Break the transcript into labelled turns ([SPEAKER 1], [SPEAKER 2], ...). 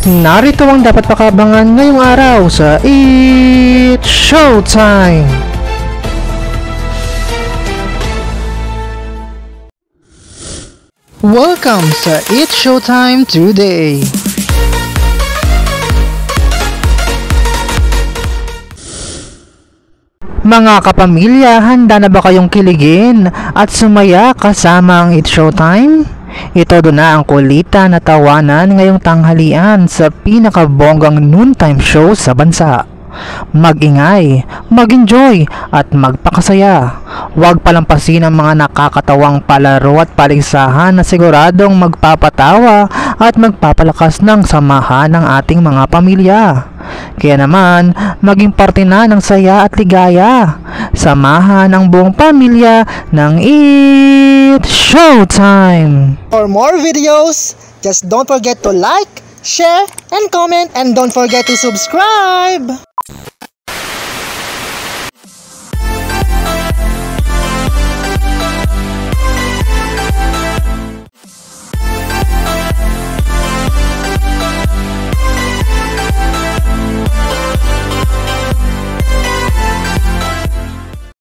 [SPEAKER 1] Narito ang dapat pakabangan ngayong araw sa It's Showtime! Welcome sa It's Showtime today! Mga kapamilya, handa na ba kayong kiligin at sumaya kasama ang It's Showtime? Ito doon na ang kulitan na tawanan ngayong tanghalian sa pinakabonggang noontime show sa bansa. Mag-ingay, mag-enjoy at magpakasaya. Huwag palampasin ang mga nakakatawang palaro at paligsahan na siguradong magpapatawa at magpapalakas ng samahan ng ating mga pamilya. Kaya naman, maging parte na ng saya at ligaya. Samahan ang buong pamilya ng It's Showtime!
[SPEAKER 2] For more videos, just don't forget to like, share, and comment, and don't forget to subscribe!